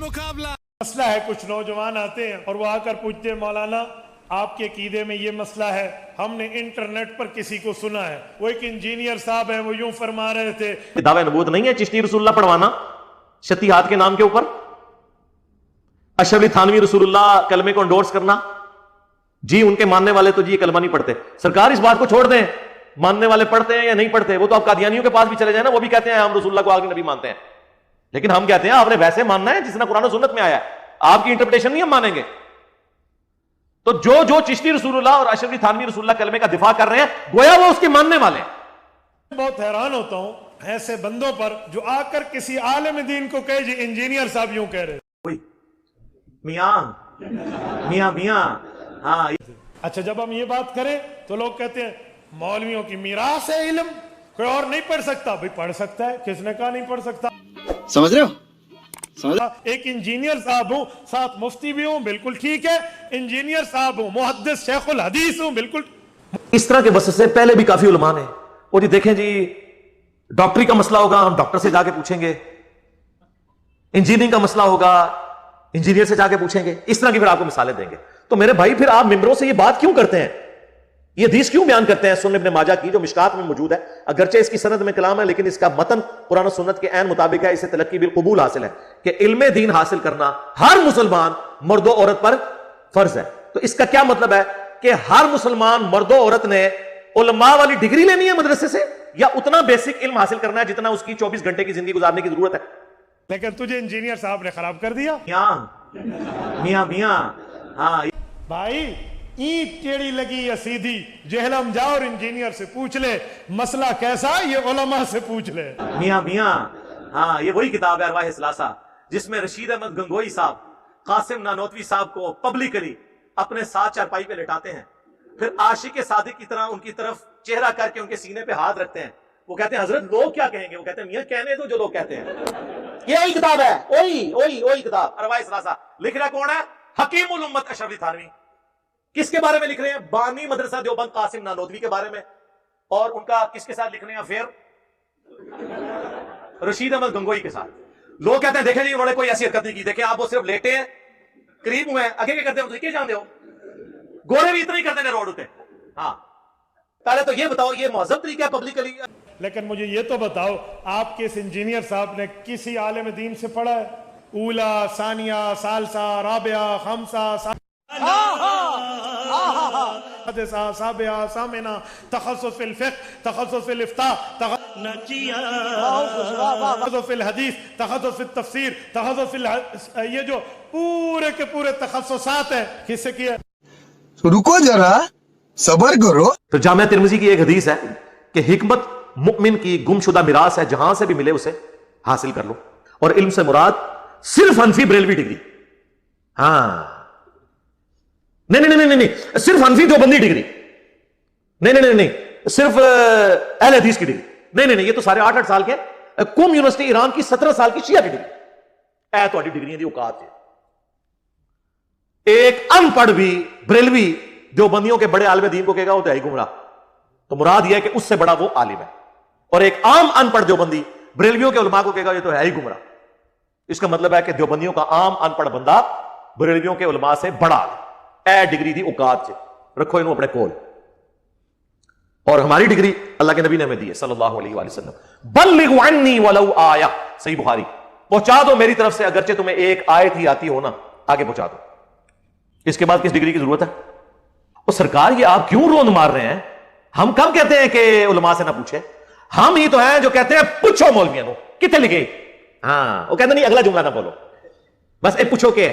مسئلہ ہے, کچھ نوجوان آتے ہیں اور وہ آ کر پوچھتے ہیں مولانا آپ کے عقیدے میں یہ مسئلہ ہے, ہم نے انٹرنیٹ پر کسی کو سنا ہے, وہ ایک انجینئر صاحب ہیں, وہ یوں فرما رہے تھے. دعوی نبوت نہیں ہے چشتی رسول اللہ پڑھوانا شتی ہاتھ کے نام کے اوپر, اشرف علی تھانوی رسول اللہ کلمے کو انڈورس کرنا, جی ان کے ماننے والے تو جی یہ کلمہ نہیں پڑھتے. سرکار اس بات کو چھوڑ دیں, ماننے والے پڑھتے ہیں یا نہیں پڑھتے, وہ تو آپ قادیانیوں کے پاس بھی چلے جائیں نا, وہ بھی کہتے ہیں ہم رسول اللہ کو آخری نبی مانتے ہیں, لیکن ہم کہتے ہیں آپ نے ویسے ماننا ہے جس طرح قرآن و سنت میں آیا ہے, آپ کی انٹرپریٹیشن نہیں ہم مانیں گے. تو جو چشتی رسول اللہ اور اشرف علی تھانوی رسول اللہ کلمے کا دفاع کر رہے ہیں گویا وہ اس کے ماننے والے ہیں. بہت حیران ہوتا ہوں ایسے بندوں پر جو آ کر کسی عالم دین کو کہے جی انجینئر صاحب یوں کہہ رہے. میاں ہاں. اچھا جب ہم یہ بات کریں تو لوگ کہتے ہیں مولویوں کی میراث ہے علم, کوئی اور نہیں پڑھ سکتا. بھائی پڑھ سکتا ہے, کس نے کہا نہیں پڑھ سکتا؟ سمجھ رہے ہو؟ ایک انجینئر صاحب ہوں, ساتھ مفتی بھی ہوں, بالکل ٹھیک ہے. انجینئر صاحب ہوں, محدث شیخ الحدیث ہوں, بالکل. اس طرح کے وسوسے پہلے بھی کافی علماء نے, وہ جی دیکھیں جی ڈاکٹری کا مسئلہ ہوگا ہم ڈاکٹر سے جا کے پوچھیں گے, انجینئرنگ کا مسئلہ ہوگا انجینئر سے جا کے پوچھیں گے, اس طرح کی پھر آپ کو مثالیں دیں گے. تو میرے بھائی پھر آپ ممبروں سے یہ بات کیوں کرتے ہیں, یہ حدیث کیوں بیان کرتے ہیں سنن ابن ماجہ کی جو مشکات میں موجود ہے, اگرچہ اس کی سند میں کلام ہے لیکن اس کا متن قرآن و سنت کے عین مطابق ہے, اسے تلقی بالقبول حاصل ہے کہ علم دین حاصل کرنا ہر مسلمان مرد و عورت پر فرض ہے. تو اس کا کیا مطلب ہے کہ ہر مسلمان مرد و عورت نے علماء والی ڈگری لینی ہے مدرسے سے, یا اتنا بیسک علم حاصل کرنا ہے جتنا اس کی 24 گھنٹے کی زندگی گزارنے کی ضرورت ہے؟ لیکن تجھے انجینئر صاحب نے خراب کر دیا. میاں ہاں بھائی اینٹ ٹیڑھی لگی یا سیدھی, جہلم جا اور انجینئر سے پوچھ لے مسئلہ کیسا, یہ علماء سے پوچھ لے. میاں ہاں, یہ وہی کتاب ہے ارواح ثلاثہ جس میں رشید احمد گنگوئی صاحب قاسم نانوتوی صاحب کو پبلکلی اپنے ساتھ چارپائی پہ لٹاتے ہیں, پھر عاشق صادق کی طرح ان کی طرف چہرہ کر کے ان کے سینے پہ ہاتھ رکھتے ہیں. وہ کہتے ہیں حضرت لوگ کیا کہیں گے, وہ کہتے ہیں میاں کہنے دو جو لوگ کہتے ہیں. یہ وہی کتاب ہے, وہی کتاب ارواح ثلاثہ. لکھ رہا کون ہے؟ حکیم الامت اشرف علی تھانوی. کس کے بارے میں لکھ رہے ہیں؟ بانی مدرسہ دیوبند قاسم نانوتوی کے بارے میں, اور ان کا کس کے ساتھ لکھ رہے ہیں افیئر؟ رشید احمد گنگوئی کے ساتھ. لوگ کہتے ہیں دیکھیں جی انہوں نے کوئی ایسی حرکت نہیں کی, دیکھیں آپ وہ صرف لیٹے ہیں, قریب ہوئے ہیں, آگے کیا کرتے ہیں کیا جانتے ہو, گورے بھی اتنا ہی کرتے ہیں روڈ ہوتے. ہاں پہلے تو یہ بتاؤ یہ مہذب طریقہ ہے پبلکلی. لیکن مجھے یہ تو بتاؤ آپ کے اس انجینئر صاحب نے کسی عالم دین سے پڑھا ہے؟ اولا, ثانیہ, ثالثہ, رابعہ, خمسہ, سادسہ, سابعہ, ثامنہ, تخصص فی الفقہ, تخصص فی الافتاء, تخصص فی الحدیث, تخصص فی التفسیر, تخصص فی یہ جو پورے کے پورے تخصصات ہیں کس سے کیا؟ رکو ذرا صبر کرو. تو جامعہ ترمذی کی ایک حدیث ہے کہ حکمت مؤمن کی گم شدہ میراث ہے, جہاں سے بھی ملے اسے حاصل کر لو. اور علم سے مراد صرف حنفی بریلوی ڈگری, ہاں نہیں صرف حنفی دیوبندی ڈگری, نہیں صرف اہل حدیث کی ڈگری, نہیں یہ تو سارے 8 سال کے قم یونیورسٹی ایران کی 17 سال کی شیعہ کی ڈگری, اے تہاڈی ڈگریاں دی اوقات ہے. ایک ان پڑھ بھی بریلوی دیوبندیوں کے بڑے عالم دین کو کہے گا وہ تو ہے ہی گمراہ, تو مراد یہ ہے کہ اس سے بڑا وہ عالم ہے. اور ایک عام ان پڑھ دیوبندی بریلویوں کے علماء کو کہے گا یہ تو ہے ہی گمراہ. اس کا مطلب ہے کہ دیوبندیوں کا عام ان پڑھ بندہ بریلویوں کے علماء سے بڑا اے ڈگری دی اوقات سے رکھو انہوں اپنے کول. اور ہماری ڈگری اللہ کے نبی نے ہمیں دی ہے صلی اللہ علیہ وآلہ وسلم, بلغوا عنی ولو آیہ, صحیح بخاری, پہنچا دو میری طرف سے اگرچہ تمہیں ایک آیت ہی آتی ہو نا, آگے پہنچا دو. اس کے بعد کس ڈگری کی ضرورت ہے؟ اور سرکار یہ آپ کیوں روند مار رہے ہیں؟ ہم کب کہتے ہیں کہ علماء سے نہ پوچھے؟ ہم ہی تو ہیں جو کہتے ہیں پوچھو مولویوں کو کتنے لکھے. ہاں وہ کہتے نہیں اگلا جملہ نہ بولو, بس ایک پوچھو کہ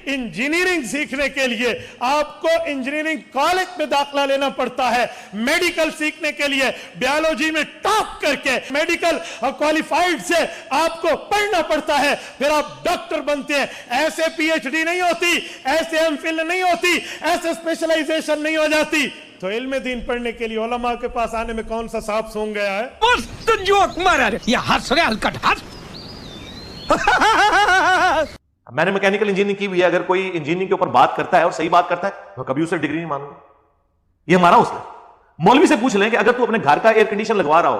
انجینئرنگ سیکھنے کے لیے آپ کو انجینئرنگ کالج میں داخلہ لینا پڑتا ہے, میڈیکل سیکھنے کے لیے بیالوجی میں ٹاپ کر کے میڈیکل کوالیفائیڈ سے آپ کو پڑھنا پڑتا ہے, پھر آپ ڈاکٹر بنتے ہیں. ایسے پی ایچ ڈی نہیں ہوتی, ایسے ایم فل نہیں ہوتی, ایسے اسپیشلائزیشن نہیں ہو جاتی. تو علم دین پڑھنے کے لیے علماء کے پاس آنے میں کون سا سانپ سونگ گیا ہے؟ مست جوک مارا رہے یہ ہنس رہے ہلکٹ ہنس. میں نے میکینیکل انجینئرنگ کی بھی ہے, اگر کوئی انجینئرنگ کے اوپر بات کرتا ہے اور صحیح بات کرتا ہے تو کبھی اسے ڈگری نہیں مانوں گا. یہ ہمارا حوصلہ ہے. مولوی سے پوچھ لیں کہ اگر تو اپنے گھر کا ایئر کنڈیشن لگوا رہا ہو